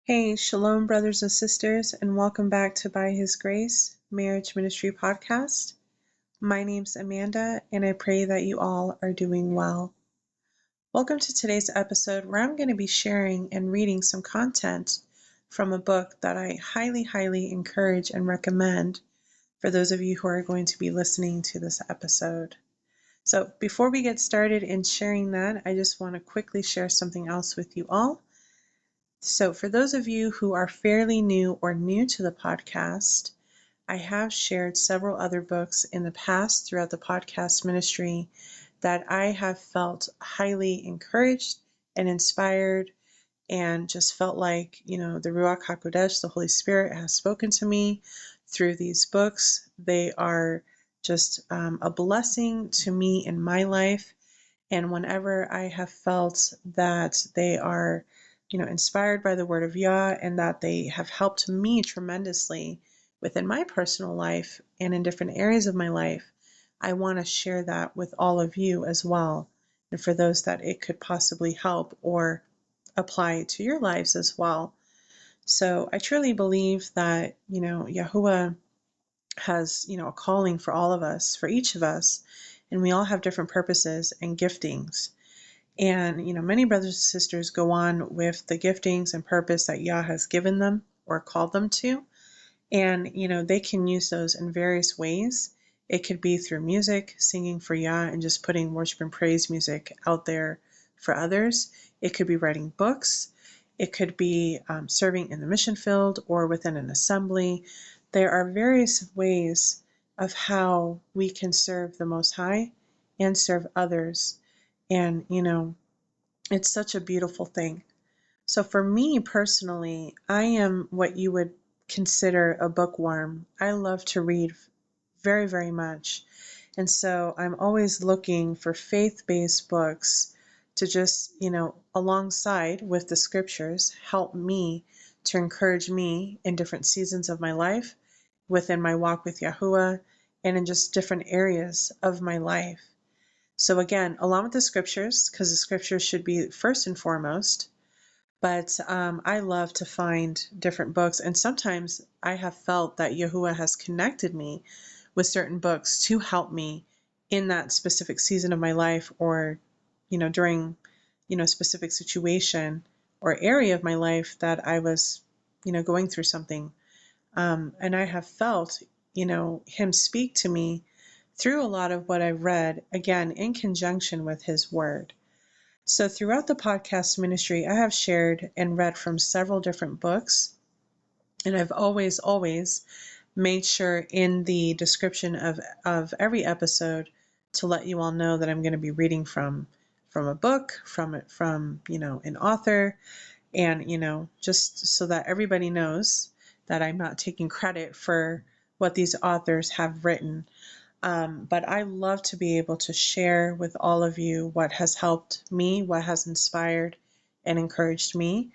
Hey, shalom, brothers and sisters, and welcome back to By His Grace Marriage Ministry Podcast. My name's Amanda, and I pray that you all are doing well. Welcome to today's episode where I'm going to be sharing and reading some content from a book that I highly encourage and recommend for those of you who are going to be listening to this episode. So before we get started in sharing that, I just want to quickly share something else with you all. So for those of you who are fairly new or new to the podcast, I have shared several other books in the past throughout the podcast ministry that I have felt highly encouraged and inspired and just felt like, the Ruach HaKodesh, the Holy Spirit, has spoken to me through these books. They are just a blessing to me in my life. And whenever I have felt that they are inspired by the word of Yah and that they have helped me tremendously within my personal life and in different areas of my life, I want to share that with all of you as well. And for those that it could possibly help or apply to your lives as well. So I truly believe that, Yahuwah has, a calling for all of us, for each of us, and we all have different purposes and giftings. And, many brothers and sisters go on with the giftings and purpose that Yah has given them or called them to. And, they can use those in various ways. It could be through music, singing for Yah, and just putting worship and praise music out there for others. It could be writing books. It could be serving in the mission field or within an assembly. There are various ways of how we can serve the Most High and serve others. And, it's such a beautiful thing. So for me personally, I am what you would consider a bookworm. I love to read very much. And so I'm always looking for faith-based books to just, alongside with the scriptures, help me to encourage me in different seasons of my life, within my walk with Yahuwah, and in just different areas of my life. So again, along with the scriptures, because the scriptures should be first and foremost, but I love to find different books. And sometimes I have felt that Yahuwah has connected me with certain books to help me in that specific season of my life or, during, a specific situation or area of my life that I was, going through something. And I have felt, him speak to me through a lot of what I've read, again, in conjunction with his word. So throughout the podcast ministry, I have shared and read from several different books, and I've always made sure in the description of every episode to let you all know that I'm going to be reading from a book, from an author, and, just so that everybody knows that I'm not taking credit for what these authors have written. But I love to be able to share with all of you what has helped me, what has inspired and encouraged me.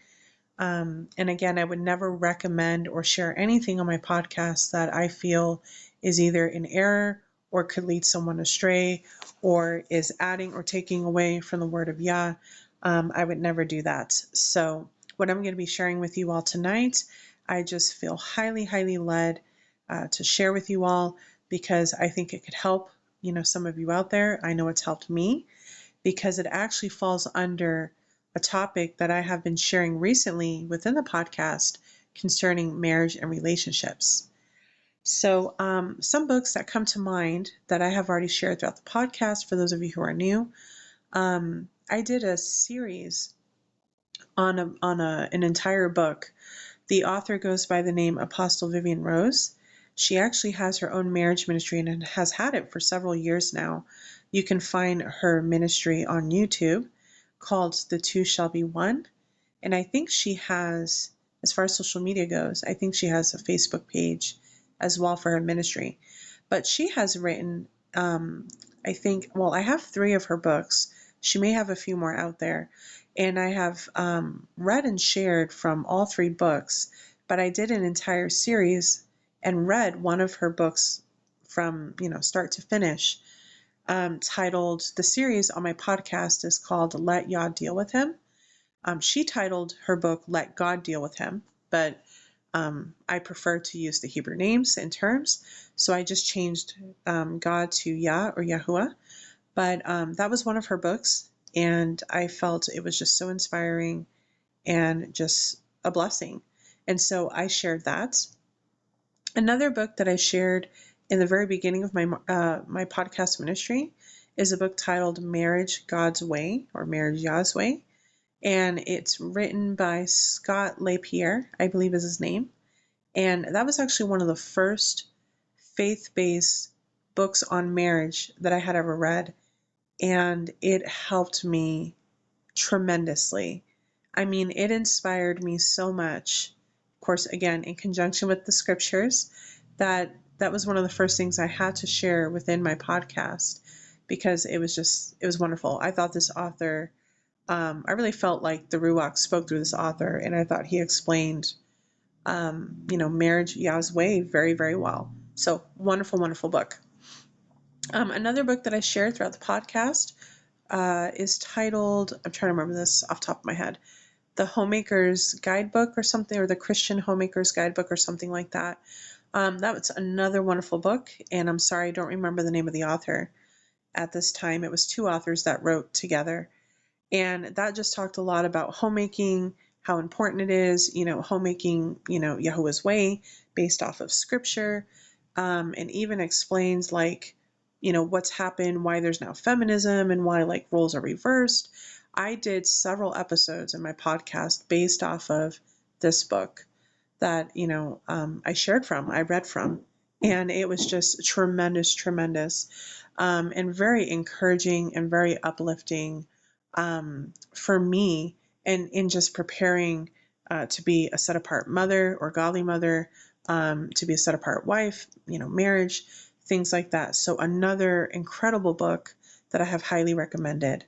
And again, I would never recommend or share anything on my podcast that I feel is either in error or could lead someone astray or is adding or taking away from the word of Yah. I would never do that. So what I'm going to be sharing with you all tonight, I just feel highly led to share with you all because I think it could help, some of you out there. I know it's helped me because it actually falls under a topic that I have been sharing recently within the podcast concerning marriage and relationships. So some books that come to mind that I have already shared throughout the podcast, for those of you who are new, I did a series on an entire book. The author goes by the name Apostle Vivian Rose. She actually has her own marriage ministry and has had it for several years now. You can find her ministry on YouTube called The Two Shall Be One. And I think she has, as far as social media goes, I think she has a Facebook page as well for her ministry. But she has written, I have 3 of her books. She may have a few more out there. And I have read and shared from all 3 books, but I did an entire series and read one of her books from, start to finish, titled, the series on my podcast is called Let Yah Deal with Him. She titled her book Let God Deal with Him, but I prefer to use the Hebrew names and terms, so I just changed God to Yah or Yahuwah. But that was one of her books, and I felt it was just so inspiring and just a blessing. And so I shared that. Another book that I shared in the very beginning of my podcast ministry is a book titled Marriage God's Way, or Marriage Yah's Way, and it's written by Scott LaPierre, I believe is his name. And that was actually one of the first faith-based books on marriage that I had ever read, and it helped me tremendously. I mean, it inspired me so much. Of course, again, in conjunction with the scriptures, that was one of the first things I had to share within my podcast, because it was wonderful. I thought this author, I really felt like the Ruach spoke through this author, and I thought he explained, marriage Yah's way very, very well. So wonderful, wonderful book. Another book that I shared throughout the podcast is titled, I'm trying to remember this off the top of my head, The Homemaker's Guidebook or something, or The Christian Homemaker's Guidebook or something like that. That was another wonderful book, and I'm sorry I don't remember the name of the author at this time. It was two authors that wrote together, and that just talked a lot about homemaking, how important it is, homemaking, Yahuwah's way based off of scripture, and even explains what's happened, why there's now feminism and why like roles are reversed. I did several episodes in my podcast based off of this book that, I read from, and it was just tremendous, tremendous, and very encouraging and very uplifting for me, and in just preparing to be a set apart mother or godly mother, to be a set apart wife, marriage, things like that. So another incredible book that I have highly recommended.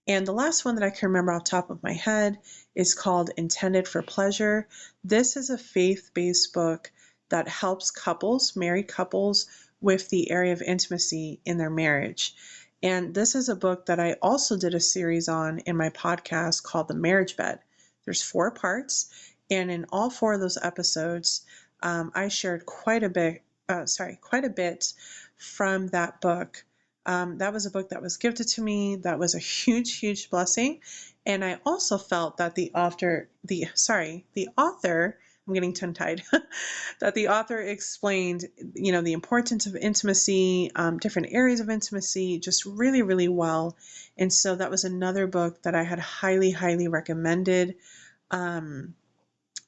And the last one that I can remember off the top of my head is called Intended for Pleasure. This is a faith-based book that helps couples, married couples, with the area of intimacy in their marriage. And this is a book that I also did a series on in my podcast called The Marriage Bed. There's 4 parts, and in all 4 of those episodes, I shared quite a bit from that book. That was a book that was gifted to me. That was a huge, huge blessing. And I also felt that the author, I'm getting tongue-tied, that the author explained, the importance of intimacy, different areas of intimacy, just really, really well. And so that was another book that I had highly, highly recommended,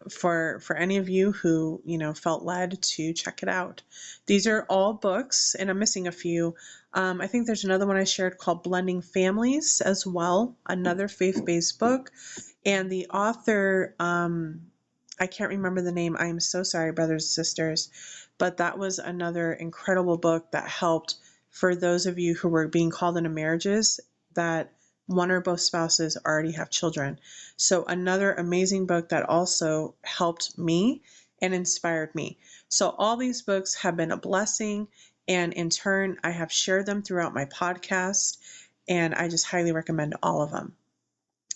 for any of you who, felt led to check it out. These are all books, and I'm missing a few. I think there's another one I shared called Blending Families as well, another faith-based book. And the author, I can't remember the name. I am so sorry, brothers and sisters, but that was another incredible book that helped for those of you who were being called into marriages that one or both spouses already have children. So another amazing book that also helped me and inspired me. So all these books have been a blessing, and in turn, I have shared them throughout my podcast, and I just highly recommend all of them.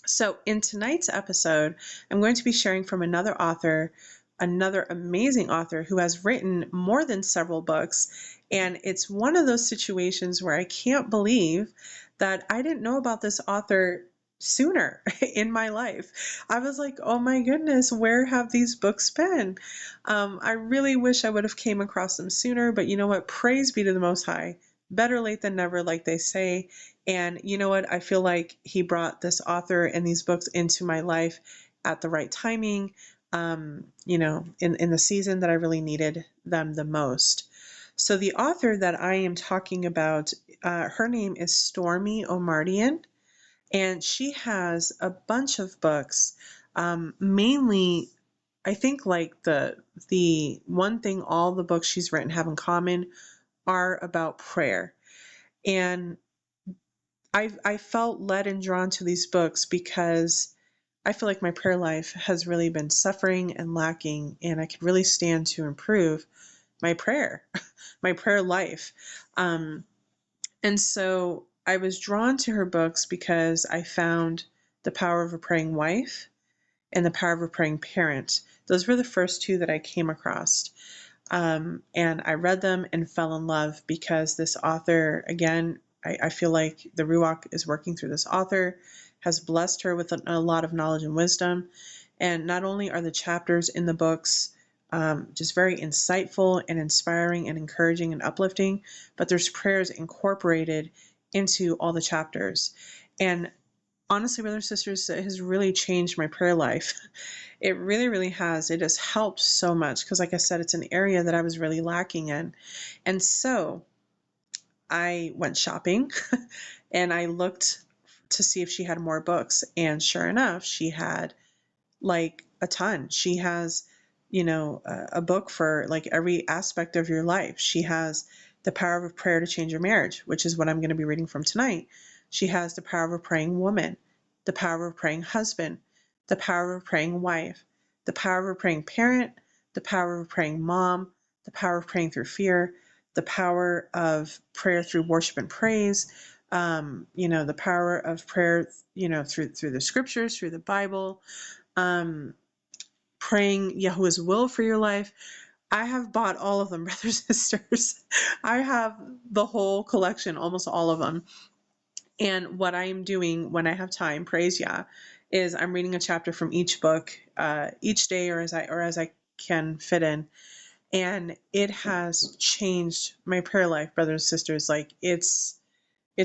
So in tonight's episode, I'm going to be sharing from another author, another amazing author who has written more than several books. And it's one of those situations where I can't believe that I didn't know about this author sooner in my life. I was like, oh my goodness, where have these books been? I really wish I would have came across them sooner, but you know what? Praise be to the Most High. Better late than never, like they say. And you know what? I feel like he brought this author and these books into my life at the right timing, in the season that I really needed them the most. So the author that I am talking about, her name is Stormy Omartian, and she has a bunch of books, mainly, I think like the one thing all the books she's written have in common are about prayer. And I felt led and drawn to these books because I feel like my prayer life has really been suffering and lacking, and I could really stand to improve my prayer, my prayer life. And so I was drawn to her books because I found The Power of a Praying Wife, and The Power of a Praying Parent. Those were the first two that I came across. And I read them and fell in love because this author, again, I feel like the Ruach is working through this author, has blessed her with a lot of knowledge and wisdom. And not only are the chapters in the books just very insightful and inspiring and encouraging and uplifting, but there's prayers incorporated into all the chapters. And honestly, brothers and sisters, it has really changed my prayer life. It really, really has. It has helped so much because, like I said, it's an area that I was really lacking in. And so I went shopping and I looked to see if she had more books. And sure enough, she had like a ton. She has, a book for like every aspect of your life. She has The Power of Prayer to Change Your Marriage, which is what I'm going to be reading from tonight. She has The Power of a Praying Woman, The Power of a Praying Husband, The Power of a Praying Wife, The Power of a Praying Parent, The Power of a Praying Mom, The Power of Praying Through Fear, The Power of Prayer Through Worship and Praise, the power of prayer, through the scriptures, through the Bible, um, praying Yahuwah's will for your life. I have bought all of them, brothers and sisters. I have the whole collection, almost all of them. And what I am doing when I have time, praise Yah, is I'm reading a chapter from each book each day or as I can fit in. And it has changed my prayer life, brothers and sisters. Like it's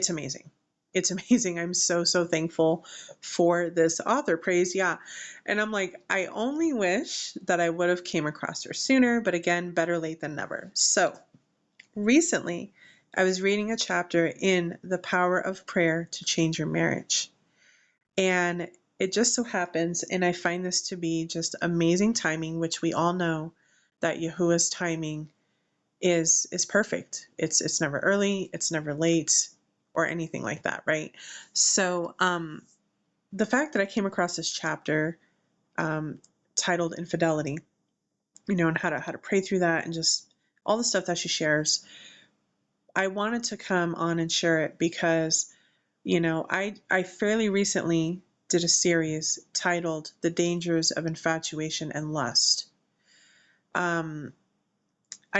amazing. It's amazing. I'm so, so thankful for this author. Praise Yah. And I'm like, I only wish that I would have came across her sooner, but again, better late than never. So recently, I was reading a chapter in The Power of Prayer to Change Your Marriage. And it just so happens, and I find this to be just amazing timing, which we all know that Yahuwah's timing is perfect. It's never early, it's never late, or anything like that, right? So the fact that I came across this chapter titled Infidelity, and how to pray through that and just all the stuff that she shares, I wanted to come on and share it because, I fairly recently did a series titled The Dangers of Infatuation and Lust. I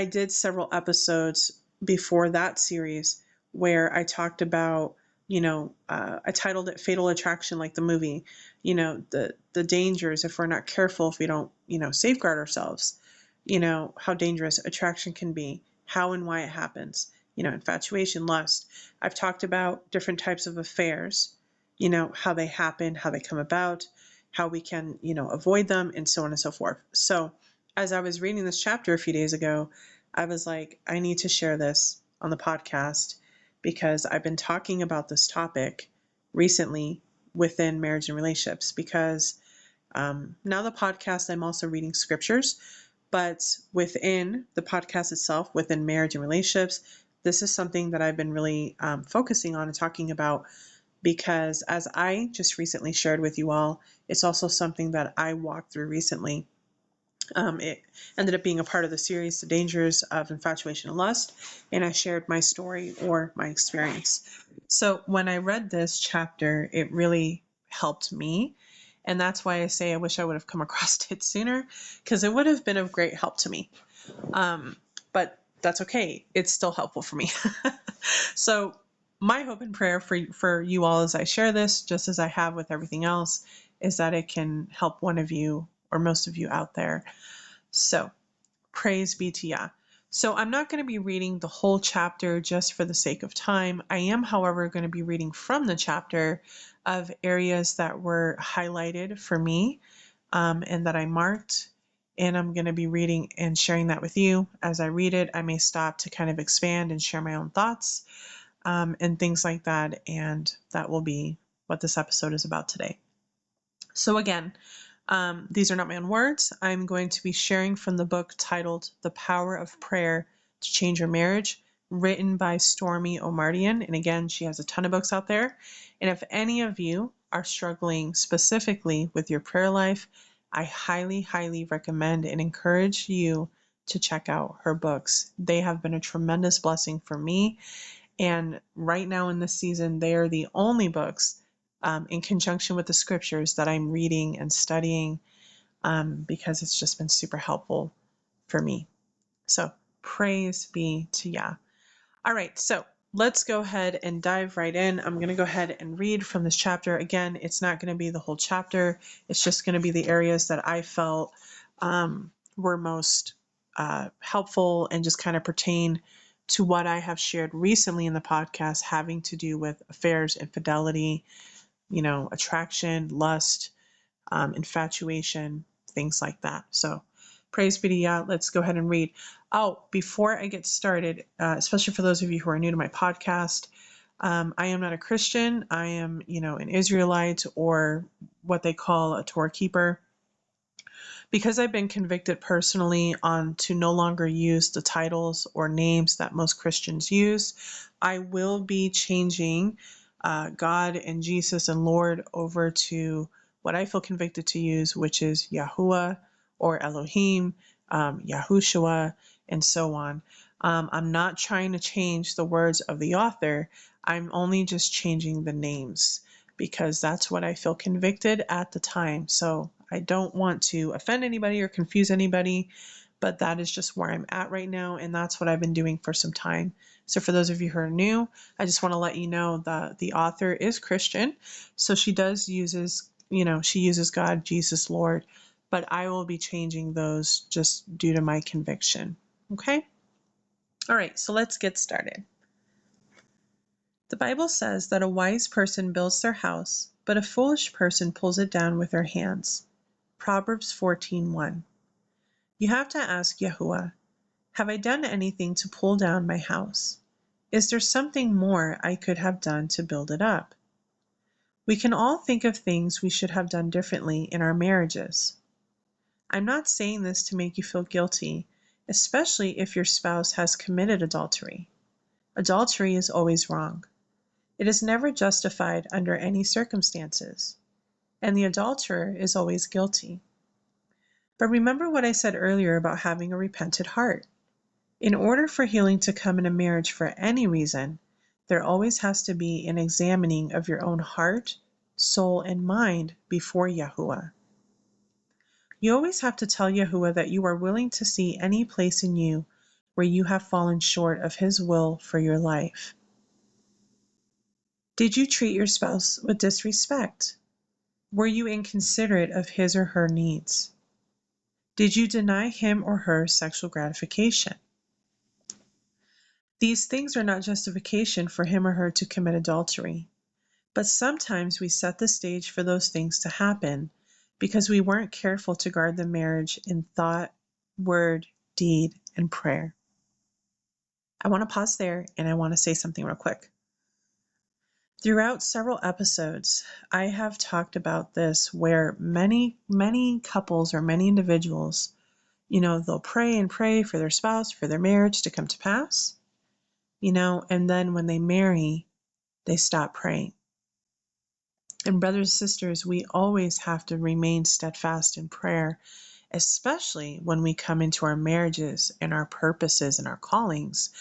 did several episodes before that series where I talked about, I titled it Fatal Attraction, like the movie, the dangers if we're not careful, if we don't, safeguard ourselves, how dangerous attraction can be, how and why it happens, infatuation, lust. I've talked about different types of affairs, how they happen, how they come about, how we can, avoid them, and so on and so forth. So, as I was reading this chapter a few days ago, I was like, I need to share this on the podcast because I've been talking about this topic recently within marriage and relationships because now the podcast, I'm also reading scriptures, but within the podcast itself, within marriage and relationships, this is something that I've been really focusing on and talking about because as I just recently shared with you all, it's also something that I walked through recently. It ended up being a part of the series, The Dangers of Infatuation and Lust, and I shared my story or my experience. So when I read this chapter, it really helped me. And that's why I say I wish I would have come across it sooner, because it would have been of great help to me. But that's okay. It's still helpful for me. So my hope and prayer for you all as I share this, just as I have with everything else, is that it can help one of you or most of you out there. So praise be to Yah. So I'm not going to be reading the whole chapter just for the sake of time. I am, however, going to be reading from the chapter of areas that were highlighted for me and that I marked. And I'm going to be reading and sharing that with you. As I read it, I may stop to kind of expand and share my own thoughts and things like that. And that will be what this episode is about today. So again, these are not my own words. I'm going to be sharing from the book titled The Power of Prayer to Change Your Marriage, written by Stormy Omardian. And again, she has a ton of books out there. And if any of you are struggling specifically with your prayer life, I highly, highly recommend and encourage you to check out her books. They have been a tremendous blessing for me. And right now in this season, they are the only books in conjunction with the scriptures that I'm reading and studying, because it's just been super helpful for me. So praise be to Yah. All right, so let's go ahead and dive right in. I'm going to go ahead and read from this chapter. Again, it's not going to be the whole chapter. It's just going to be the areas that I felt were most helpful and just kind of pertain to what I have shared recently in the podcast, having to do with affairs, infidelity, attraction, lust, infatuation, things like that. So praise be to Yah. Let's go ahead and read. Oh, before I get started, especially for those of you who are new to my podcast, I am not a Christian. I am, an Israelite, or what they call a Torah keeper. Because I've been convicted personally on to no longer use the titles or names that most Christians use, I will be changing God and Jesus and Lord over to what I feel convicted to use, which is Yahuwah or Elohim, Yahushua, and so on. I'm not trying to change the words of the author. I'm only just changing the names because that's what I feel convicted at the time. So I don't want to offend anybody or confuse anybody, but that is just where I'm at right now, and that's what I've been doing for some time. So for those of you who are new, I just want to let you know that the author is Christian, so she uses God, Jesus, Lord, but I will be changing those just due to my conviction. Okay? All right, so let's get started. The Bible says that a wise person builds their house, but a foolish person pulls it down with her hands. Proverbs 14:1. You have to ask Yahuwah, have I done anything to pull down my house? Is there something more I could have done to build it up? We can all think of things we should have done differently in our marriages. I'm not saying this to make you feel guilty, especially if your spouse has committed adultery. Adultery is always wrong. It is never justified under any circumstances, and the adulterer is always guilty. But remember what I said earlier about having a repentant heart. In order for healing to come in a marriage for any reason, there always has to be an examining of your own heart, soul, and mind before Yahuwah. You always have to tell Yahuwah that you are willing to see any place in you where you have fallen short of His will for your life. Did you treat your spouse with disrespect? Were you inconsiderate of his or her needs? Did you deny him or her sexual gratification? These things are not justification for him or her to commit adultery, but sometimes we set the stage for those things to happen because we weren't careful to guard the marriage in thought, word, deed, and prayer. I want to pause there and I want to say something real quick. Throughout several episodes, I have talked about this where many couples or many individuals, they'll pray and pray for their spouse, for their marriage to come to pass, and then when they marry, they stop praying. And brothers and sisters, we always have to remain steadfast in prayer, especially when we come into our marriages and our purposes and our callings.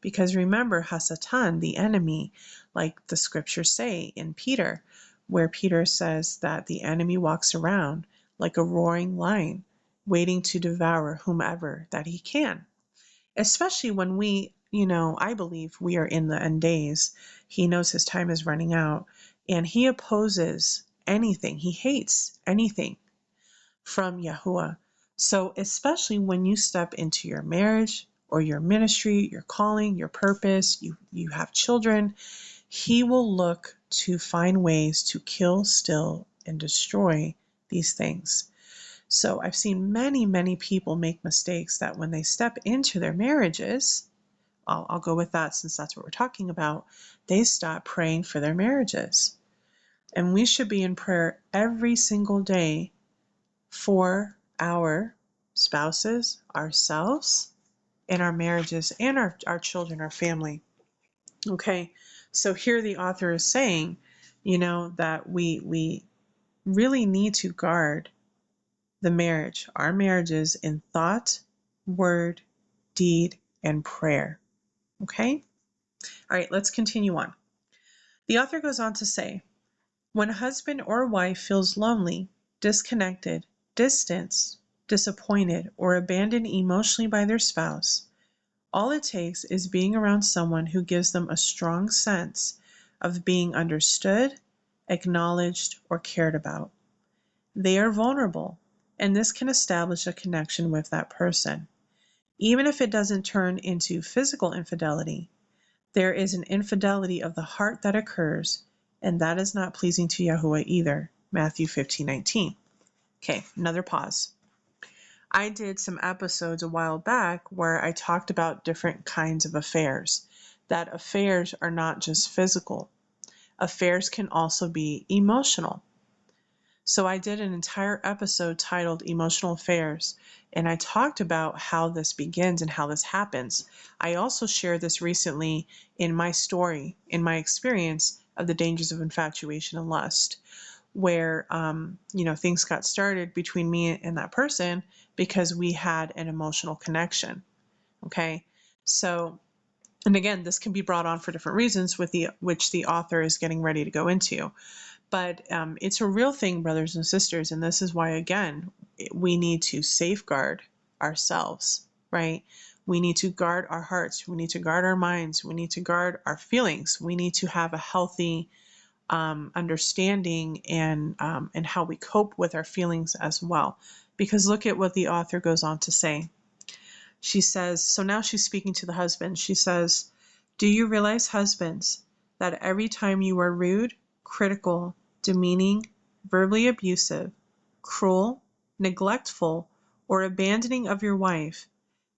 Because remember, Hasatan, the enemy, like the scriptures say in Peter, where Peter says that the enemy walks around like a roaring lion, waiting to devour whomever that he can. Especially when I believe we are in the end days. He knows his time is running out, and he opposes anything. He hates anything from Yahuwah. So especially when you step into your marriage or your ministry, your calling, your purpose, you have children, he will look to find ways to kill, steal, and destroy these things. So I've seen many people make mistakes that when they step into their marriages, I'll go with that since that's what we're talking about, they stop praying for their marriages. And we should be in prayer every single day for our spouses, ourselves, and our marriages, and our children, our family. Okay, so here the author is saying, that we really need to guard the marriage, our marriages, in thought, word, deed, and prayer. Okay? All right, let's continue on. The author goes on to say, When a husband or wife feels lonely, disconnected, distanced, disappointed, or abandoned emotionally by their spouse, all it takes is being around someone who gives them a strong sense of being understood, acknowledged, or cared about. They are vulnerable, and this can establish a connection with that person. Even if it doesn't turn into physical infidelity, there is an infidelity of the heart that occurs, and that is not pleasing to Yahuwah either. Matthew 15:19. Okay, another pause. I did some episodes a while back where I talked about different kinds of affairs, that affairs are not just physical. Affairs can also be emotional. So I did an entire episode titled Emotional Affairs, and I talked about how this begins and how this happens. I also shared this recently in my story, in my experience of the dangers of infatuation and lust, where things got started between me and that person because we had an emotional connection. Okay, so and again, this can be brought on for different reasons, which the author is getting ready to go into. But it's a real thing, brothers and sisters, and this is why, again, we need to safeguard ourselves, right? We need to guard our hearts. We need to guard our minds. We need to guard our feelings. We need to have a healthy understanding and how we cope with our feelings as well. Because look at what the author goes on to say. She says, so now she's speaking to the husband. She says, do you realize, husbands, that every time you are rude, critical, demeaning, verbally abusive, cruel, neglectful, or abandoning of your wife,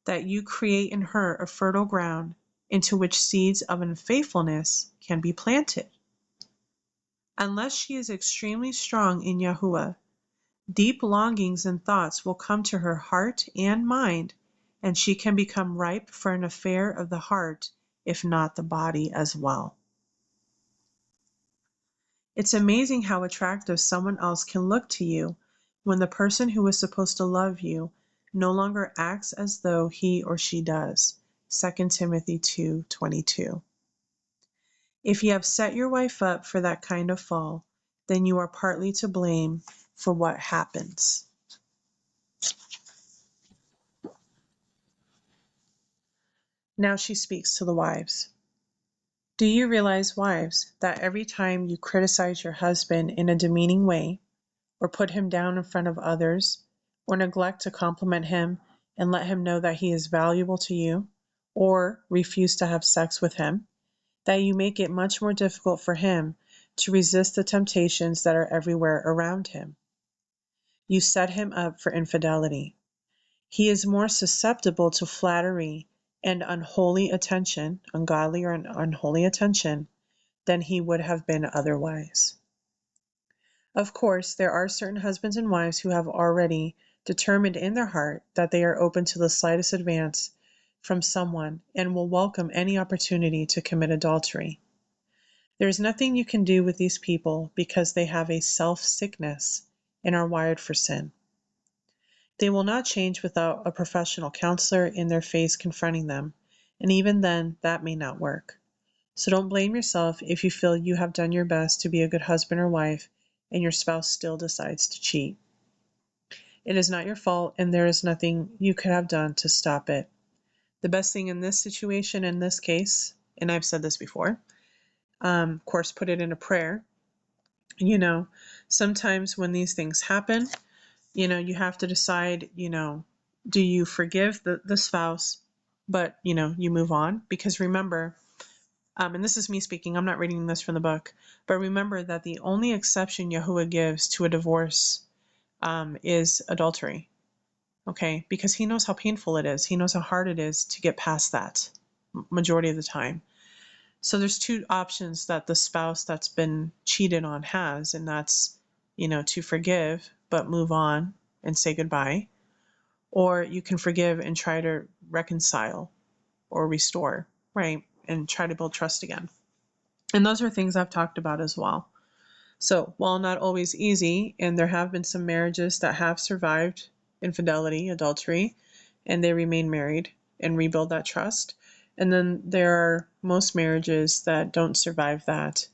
that you create in her a fertile ground into which seeds of unfaithfulness can be planted? Unless she is extremely strong in Yahuwah, deep longings and thoughts will come to her heart and mind, and she can become ripe for an affair of the heart, if not the body as well. It's amazing how attractive someone else can look to you when the person who is supposed to love you no longer acts as though he or she does. 2 Timothy 2:22. If you have set your wife up for that kind of fall, then you are partly to blame for what happens. Now she speaks to the wives. Do you realize, wives, that every time you criticize your husband in a demeaning way, or put him down in front of others, or neglect to compliment him and let him know that he is valuable to you, or refuse to have sex with him, that you make it much more difficult for him to resist the temptations that are everywhere around him? You set him up for infidelity. He is more susceptible to flattery and unholy attention, ungodly or unholy attention, than he would have been otherwise. Of course, there are certain husbands and wives who have already determined in their heart that they are open to the slightest advance from someone and will welcome any opportunity to commit adultery. There is nothing you can do with these people because they have a self-sickness and are wired for sin. They will not change without a professional counselor in their face confronting them, and even then, that may not work. So don't blame yourself if you feel you have done your best to be a good husband or wife and your spouse still decides to cheat. It is not your fault, and there is nothing you could have done to stop it. The best thing in this situation, in this case, and I've said this before, of course, put it in a prayer. Sometimes when these things happen, you have to decide, do you forgive the spouse, but, you move on? Because remember, and this is me speaking, I'm not reading this from the book, but remember that the only exception Yahuwah gives to a divorce is adultery, okay? Because he knows how painful it is. He knows how hard it is to get past that majority of the time. So there's two options that the spouse that's been cheated on has, and that's, to forgive, but move on and say goodbye. Or you can forgive and try to reconcile or restore, right? And try to build trust again. And those are things I've talked about as well. So while not always easy, and there have been some marriages that have survived infidelity, adultery, and they remain married and rebuild that trust. And then there are most marriages that don't survive that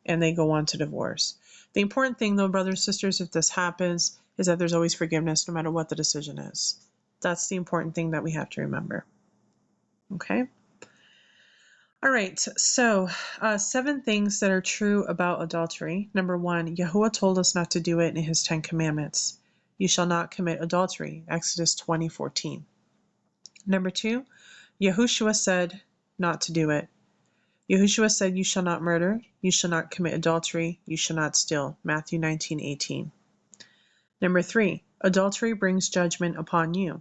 and they go on to divorce. The important thing, though, brothers and sisters, if this happens, is that there's always forgiveness no matter what the decision is. That's the important thing that we have to remember. Okay? All right, so 7 things that are true about adultery. Number 1, Yahuwah told us not to do it in his 10 commandments. You shall not commit adultery, Exodus 20:14. Number 2, Yahushua said not to do it. Yahushua said, you shall not murder, you shall not commit adultery, you shall not steal, Matthew 19:18. Number 3, adultery brings judgment upon you.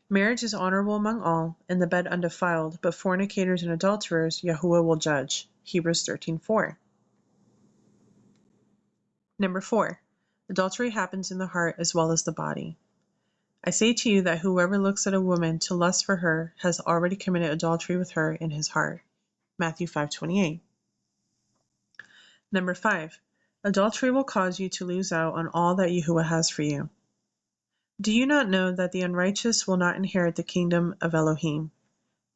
Marriage is honorable among all, and the bed undefiled, but fornicators and adulterers Yahuwah will judge. Hebrews 13:4. Number 4. Adultery happens in the heart as well as the body. I say to you that whoever looks at a woman to lust for her has already committed adultery with her in his heart. Matthew 5:28. Number 5. Adultery will cause you to lose out on all that Yahuwah has for you. Do you not know that the unrighteous will not inherit the kingdom of Elohim?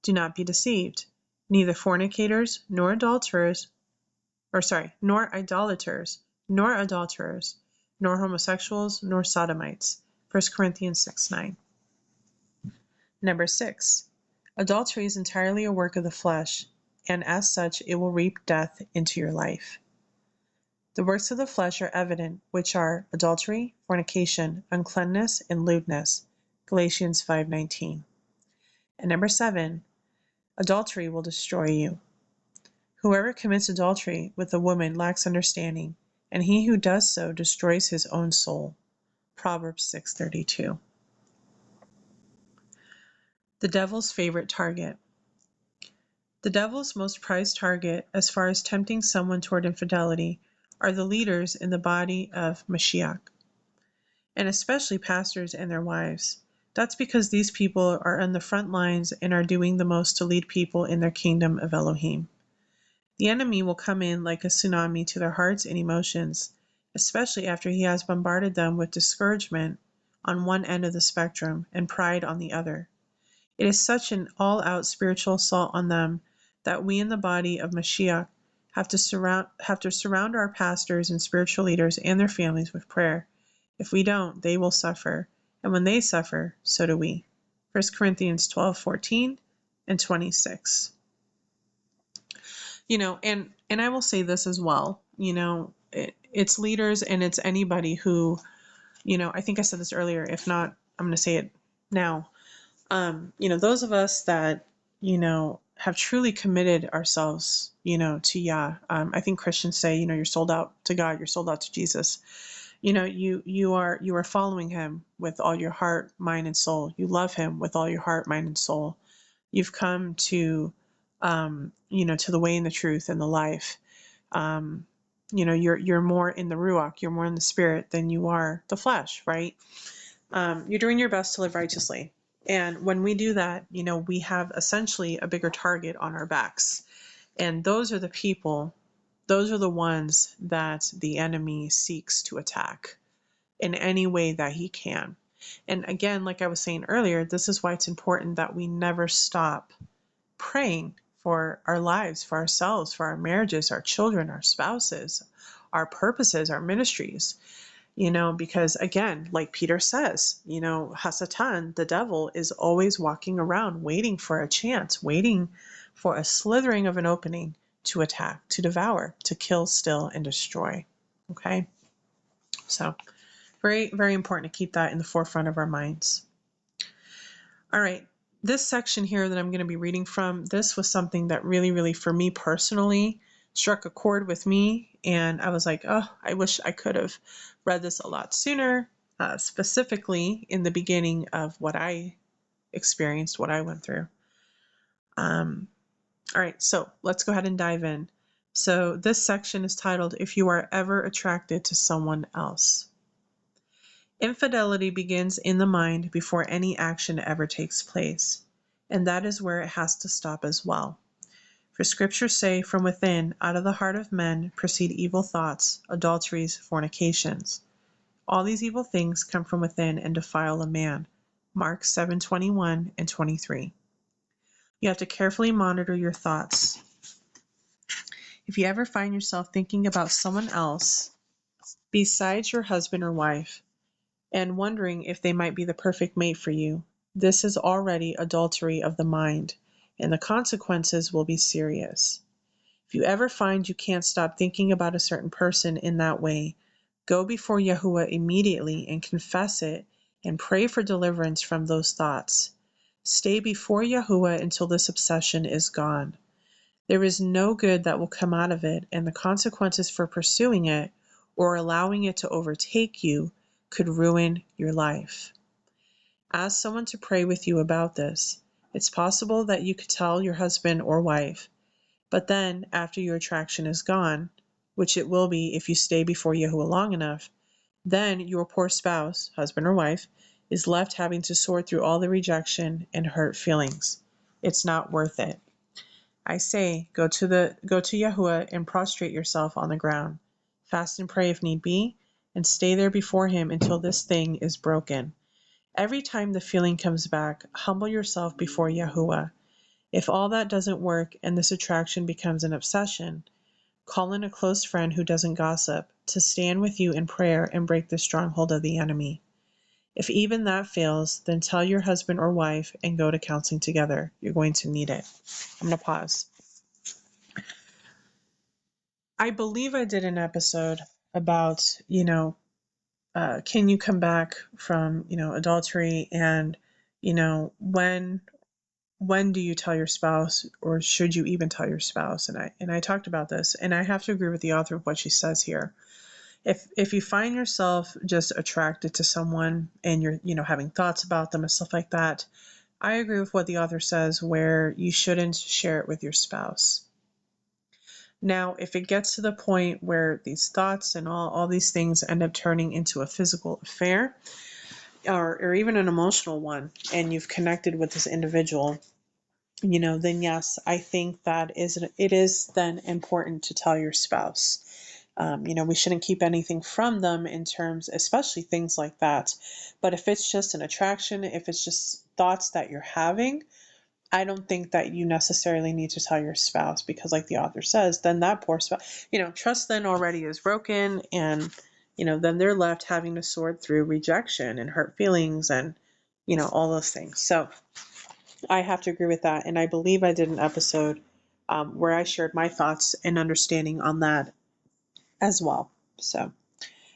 Do not be deceived. Neither fornicators, nor idolaters, nor adulterers, nor homosexuals, nor sodomites. 1 Corinthians 6:9. Number 6. Adultery is entirely a work of the flesh, and as such it will reap death into your life. The works of the flesh are evident, which are adultery, fornication, uncleanness, and lewdness. Galatians 5:19. And number 7, adultery will destroy you. Whoever commits adultery with a woman lacks understanding, and he who does so destroys his own soul. Proverbs 6:32. The devil's favorite target. The devil's most prized target, as far as tempting someone toward infidelity, are the leaders in the body of Mashiach, and especially pastors and their wives. That's because these people are on the front lines and are doing the most to lead people in their kingdom of Elohim. The enemy will come in like a tsunami to their hearts and emotions, especially after he has bombarded them with discouragement on one end of the spectrum and pride on the other. It is such an all-out spiritual assault on them that we in the body of Mashiach have to surround our pastors and spiritual leaders and their families with prayer. If we don't, they will suffer, and when they suffer, so do we. 1 Corinthians 12:14 and 26. And I will say this as well, it's leaders and it's anybody who, I think I said this earlier, if not, I'm going to say it now. Those of us that, have truly committed ourselves, to Yah. I think Christians say, you're sold out to God, you're sold out to Jesus. You are following him with all your heart, mind, and soul. You love him with all your heart, mind, and soul. You've come to, to the way and the truth and the life. You're more in the Ruach, you're more in the spirit than you are the flesh, right? You're doing your best to live righteously. And when we do that, we have essentially a bigger target on our backs. And those are the people, those are the ones that the enemy seeks to attack in any way that he can. And again, like I was saying earlier, this is why it's important that we never stop praying for our lives, for ourselves, for our marriages, our children, our spouses, our purposes, our ministries. Because again, like Peter says, Hasatan, the devil, is always walking around waiting for a chance, waiting for a slithering of an opening to attack, to devour, to kill, steal, and destroy. Okay? So very, very important to keep that in the forefront of our minds. All right. This section here that I'm going to be reading from, this was something that really, really, for me personally, struck a chord with me. And I was like, oh, I wish I could have read this a lot sooner, specifically in the beginning of what I experienced, what I went through. All right, so let's go ahead and dive in. So this section is titled, If You Are Ever Attracted to Someone Else. Infidelity begins in the mind before any action ever takes place, and that is where it has to stop as well. For scriptures say, from within, out of the heart of men, proceed evil thoughts, adulteries, fornications. All these evil things come from within and defile a man. Mark 7:21 and 23. You have to carefully monitor your thoughts. If you ever find yourself thinking about someone else, besides your husband or wife, and wondering if they might be the perfect mate for you. This is already adultery of the mind, and the consequences will be serious. If you ever find you can't stop thinking about a certain person in that way, go before Yahuwah immediately and confess it and pray for deliverance from those thoughts. Stay before Yahuwah until this obsession is gone. There is no good that will come out of it, and the consequences for pursuing it or allowing it to overtake you could ruin your life. Ask someone to pray with you about this. It's possible that you could tell your husband or wife, but then after your attraction is gone, which it will be if you stay before Yahuwah long enough, then your poor spouse, husband or wife, is left having to sort through all the rejection and hurt feelings. It's not worth it. I say, go to Yahuwah and prostrate yourself on the ground. Fast and pray if need be, and stay there before him until this thing is broken. Every time the feeling comes back, humble yourself before Yahuwah. If all that doesn't work and this attraction becomes an obsession, call in a close friend who doesn't gossip to stand with you in prayer and break the stronghold of the enemy. If even that fails, then tell your husband or wife and go to counseling together. You're going to need it. I'm going to pause. I believe I did an episode about, can you come back from, adultery, and, when do you tell your spouse, or should you even tell your spouse? And I talked about this, and I have to agree with the author of what she says here. If you find yourself just attracted to someone and you're, having thoughts about them and stuff like that, I agree with what the author says, where you shouldn't share it with your spouse. Now, if it gets to the point where these thoughts and all these things end up turning into a physical affair, or even an emotional one, and you've connected with this individual, then yes, I think that it is then important to tell your spouse. We shouldn't keep anything from them in terms, especially things like that. But if it's just an attraction, if it's just thoughts that you're having, I don't think that you necessarily need to tell your spouse, because like the author says, then that poor spouse, trust then already is broken, and, then they're left having to sort through rejection and hurt feelings and, all those things. So I have to agree with that. And I believe I did an episode where I shared my thoughts and understanding on that as well. So, all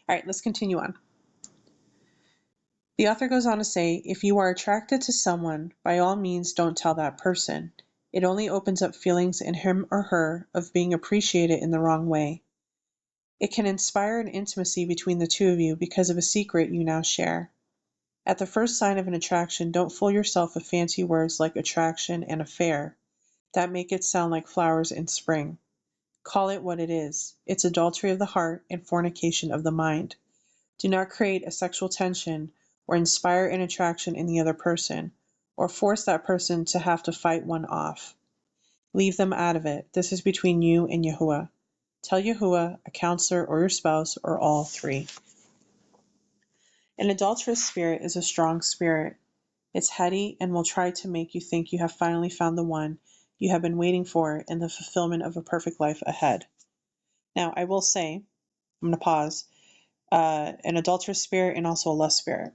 right, let's continue on. The author goes on to say, if you are attracted to someone, by all means don't tell that person. It only opens up feelings in him or her of being appreciated in the wrong way. It can inspire an intimacy between the two of you because of a secret you now share. At the first sign of an attraction, don't fool yourself with fancy words like attraction and affair that make it sound like flowers in spring. Call it what it is. It's adultery of the heart and fornication of the mind. Do not create a sexual tension or inspire an attraction in the other person, or force that person to have to fight one off. Leave them out of it. This is between you and Yahuwah. Tell Yahuwah, a counselor, or your spouse, or all three. An adulterous spirit is a strong spirit. It's heady and will try to make you think you have finally found the one you have been waiting for in the fulfillment of a perfect life ahead. Now, I will say, I'm going to pause, an adulterous spirit and also a lust spirit.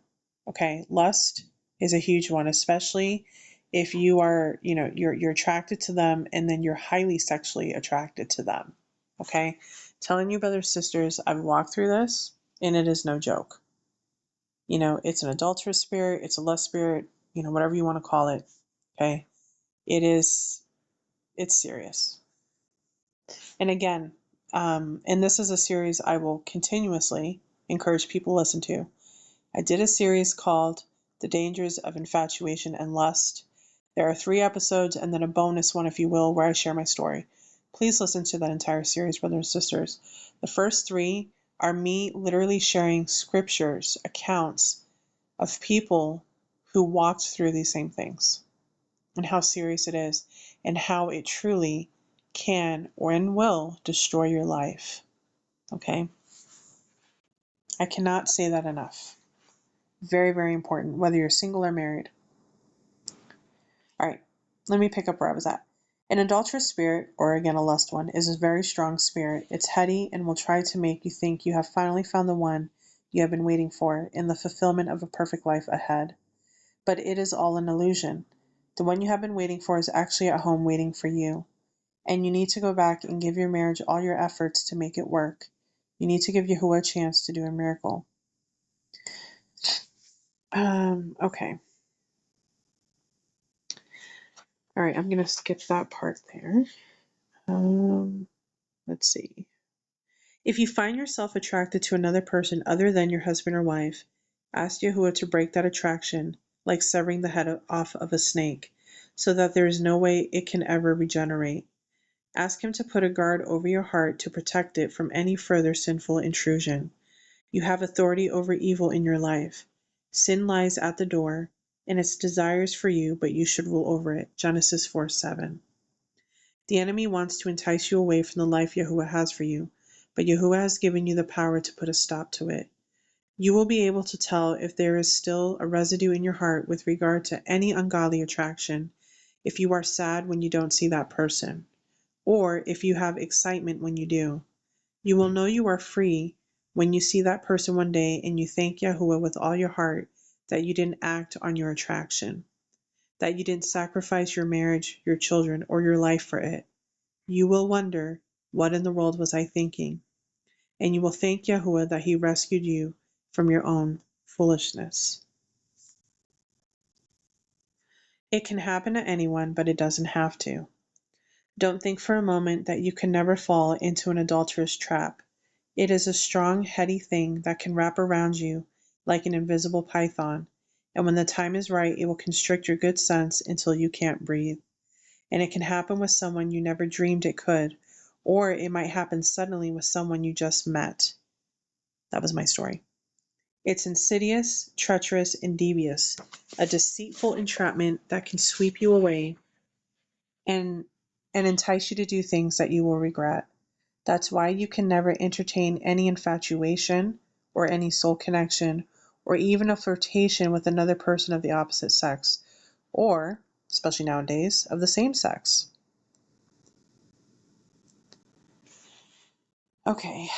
Okay, lust is a huge one, especially if you are, you're attracted to them and then you're highly sexually attracted to them. Okay, telling you, brothers, sisters, I've walked through this and it is no joke. It's an adulterous spirit, it's a lust spirit, whatever you want to call it. Okay, it's serious. And again, and this is a series I will continuously encourage people to listen to. I did a series called The Dangers of Infatuation and Lust. There are 3 episodes and then a bonus one, if you will, where I share my story. Please listen to that entire series, brothers and sisters. The first 3 are me literally sharing scriptures, accounts of people who walked through these same things and how serious it is and how it truly can or and will destroy your life. Okay? I cannot say that enough. Very, very important, whether you're single or married. All right, let me pick up where I was at. An adulterous spirit, or again a lust one, is a very strong spirit. It's heady and will try to make you think you have finally found the one you have been waiting for in the fulfillment of a perfect life ahead. But it is all an illusion. The one you have been waiting for is actually at home waiting for you. And you need to go back and give your marriage all your efforts to make it work. You need to give Yahuwah a chance to do a miracle. Okay. All right, I'm going to skip that part there. Let's see. If you find yourself attracted to another person other than your husband or wife, ask Yahuwah to break that attraction, like severing the head off of a snake, so that there is no way it can ever regenerate. Ask him to put a guard over your heart to protect it from any further sinful intrusion. You have authority over evil in your life. Sin lies at the door, and its desires for you, but you should rule over it. Genesis 4:7. The enemy wants to entice you away from the life Yahuwah has for you, but Yahuwah has given you the power to put a stop to it. You will be able to tell if there is still a residue in your heart with regard to any ungodly attraction, if you are sad when you don't see that person, or if you have excitement when you do. You will know you are free when you see that person one day and you thank Yahuwah with all your heart that you didn't act on your attraction, that you didn't sacrifice your marriage, your children, or your life for it. You will wonder, what in the world was I thinking? And you will thank Yahuwah that he rescued you from your own foolishness. It can happen to anyone, but it doesn't have to. Don't think for a moment that you can never fall into an adulterous trap. It is a strong, heady thing that can wrap around you like an invisible python, and when the time is right, it will constrict your good sense until you can't breathe. And it can happen with someone you never dreamed it could, or it might happen suddenly with someone you just met. That was my story. It's insidious, treacherous, and devious, a deceitful entrapment that can sweep you away and entice you to do things that you will regret. That's why you can never entertain any infatuation or any soul connection or even a flirtation with another person of the opposite sex or, especially nowadays, of the same sex. Okay,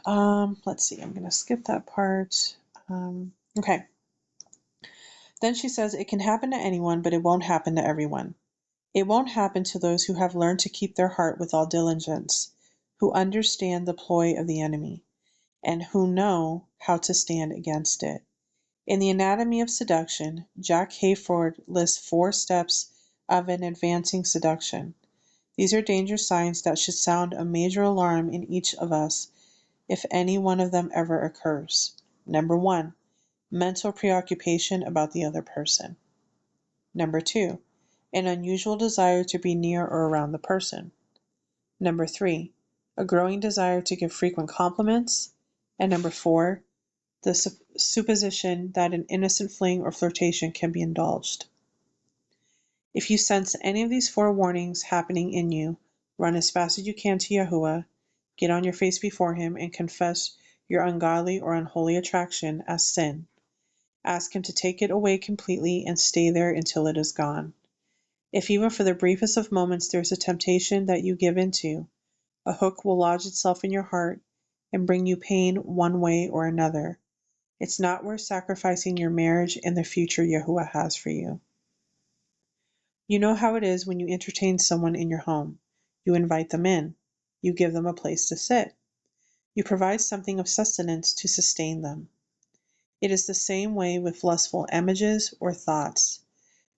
let's see. I'm going to skip that part. Okay. Then she says, it can happen to anyone, but it won't happen to everyone. It won't happen to those who have learned to keep their heart with all diligence, who understand the ploy of the enemy, and who know how to stand against it. In The Anatomy of Seduction, Jack Hayford lists 4 steps of an advancing seduction. These are danger signs that should sound a major alarm in each of us if any one of them ever occurs. Number 1, mental preoccupation about the other person. Number 2, an unusual desire to be near or around the person. Number 3, a growing desire to give frequent compliments. And number 4, the supposition that an innocent fling or flirtation can be indulged. If you sense any of these 4 warnings happening in you, run as fast as you can to Yahuwah, get on your face before him, and confess your ungodly or unholy attraction as sin. Ask him to take it away completely and stay there until it is gone. If even for the briefest of moments there is a temptation that you give into, a hook will lodge itself in your heart and bring you pain one way or another. It's not worth sacrificing your marriage and the future Yahuwah has for you. You know how it is when you entertain someone in your home. You invite them in. You give them a place to sit. You provide something of sustenance to sustain them. It is the same way with lustful images or thoughts.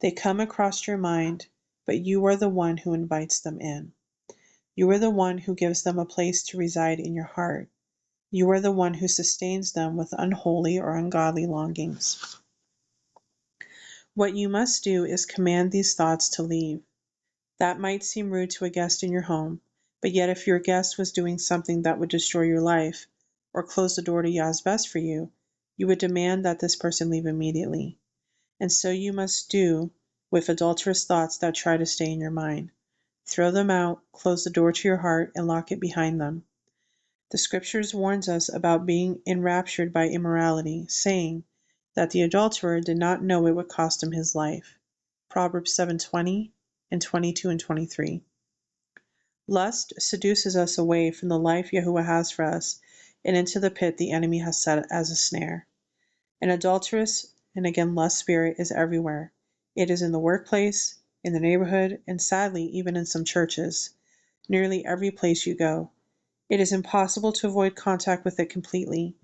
They come across your mind, but you are the one who invites them in. You are the one who gives them a place to reside in your heart. You are the one who sustains them with unholy or ungodly longings. What you must do is command these thoughts to leave. That might seem rude to a guest in your home, but yet if your guest was doing something that would destroy your life, or close the door to Yah's best for you, you would demand that this person leave immediately. And so you must do with adulterous thoughts that try to stay in your mind. Throw them out, close the door to your heart, and lock it behind them. The scriptures warns us about being enraptured by immorality, saying that the adulterer did not know it would cost him his life. Proverbs 7:20 and 22 and 23. Lust seduces us away from the life Yahuwah has for us and into the pit the enemy has set as a snare. An adulterous and again lust spirit is everywhere. It is in the workplace, in the neighborhood, and sadly, even in some churches. Nearly every place you go. It is impossible to avoid contact with it completely.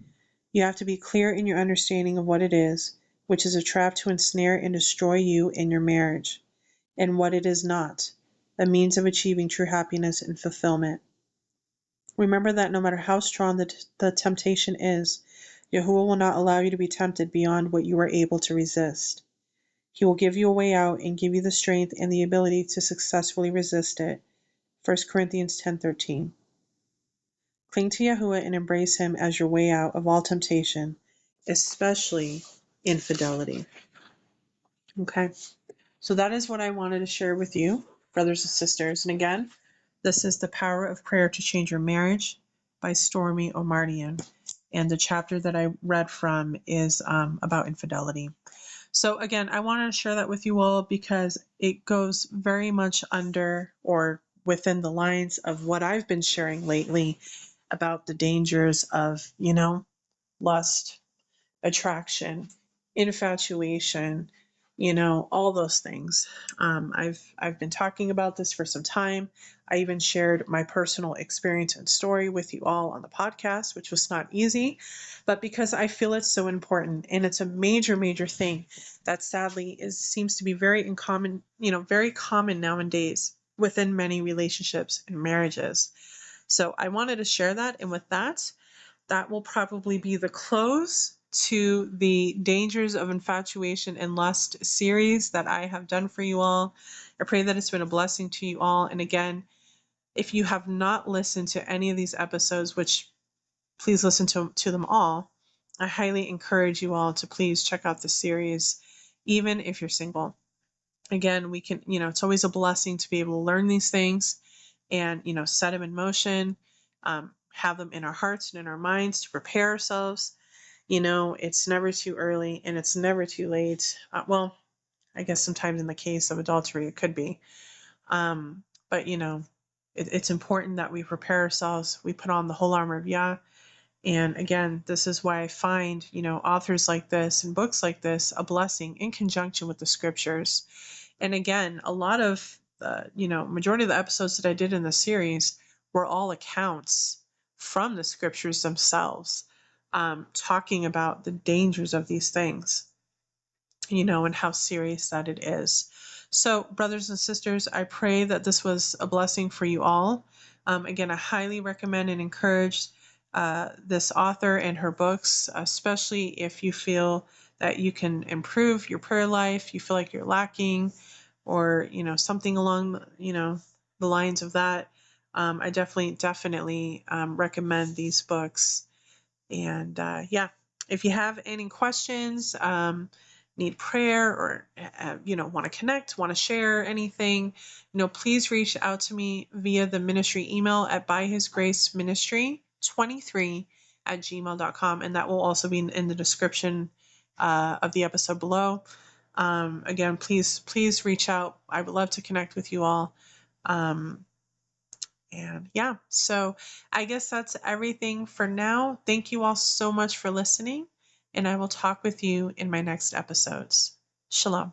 You have to be clear in your understanding of what it is, which is a trap to ensnare and destroy you in your marriage, and what it is not, a means of achieving true happiness and fulfillment. Remember that no matter how strong the temptation is, Yahuwah will not allow you to be tempted beyond what you are able to resist. He will give you a way out and give you the strength and the ability to successfully resist it. 1 Corinthians 10:13. Cling to Yahuwah and embrace Him as your way out of all temptation, especially infidelity. Okay, so that is what I wanted to share with you, brothers and sisters. And again, this is The Power of Prayer to Change Your Marriage by Stormy Omartian. And the chapter that I read from is about infidelity. So again, I wanted to share that with you all because it goes very much under or within the lines of what I've been sharing lately about the dangers of, lust, attraction, infatuation, all those things. I've been talking about this for some time. I even shared my personal experience and story with you all on the podcast, which was not easy, but because I feel it's so important and it's a major, major thing that sadly seems to be very common nowadays within many relationships and marriages. So I wanted to share that, and with that will probably be the close to the Dangers of Infatuation and Lust series that I have done for you all. I pray that it's been a blessing to you all. And again, if you have not listened to any of these episodes, which please listen to them all, I highly encourage you all to please check out the series, even if you're single. Again, we can, it's always a blessing to be able to learn these things and, set them in motion, have them in our hearts and in our minds to prepare ourselves. It's never too early and it's never too late. Well, I guess sometimes in the case of adultery, it could be. But, it's important that we prepare ourselves. We put on the whole armor of Yah. And again, this is why I find, authors like this and books like this a blessing in conjunction with the scriptures. And again, a lot of the, majority of the episodes that I did in the series were all accounts from the scriptures themselves, talking about the dangers of these things, and how serious that it is. So, brothers and sisters, I pray that this was a blessing for you all. Again, I highly recommend and encourage this author and her books, especially if you feel that you can improve your prayer life, you feel like you're lacking, or something along the lines of that. I definitely recommend these books. And if you have any questions, need prayer, or want to connect, want to share anything, please reach out to me via the ministry email at byhisgraceministry23@gmail.com, and that will also be in the description of the episode below. Again, please reach out. I would love to connect with you all. And yeah, so I guess that's everything for now. Thank you all so much for listening, and I will talk with you in my next episodes. Shalom.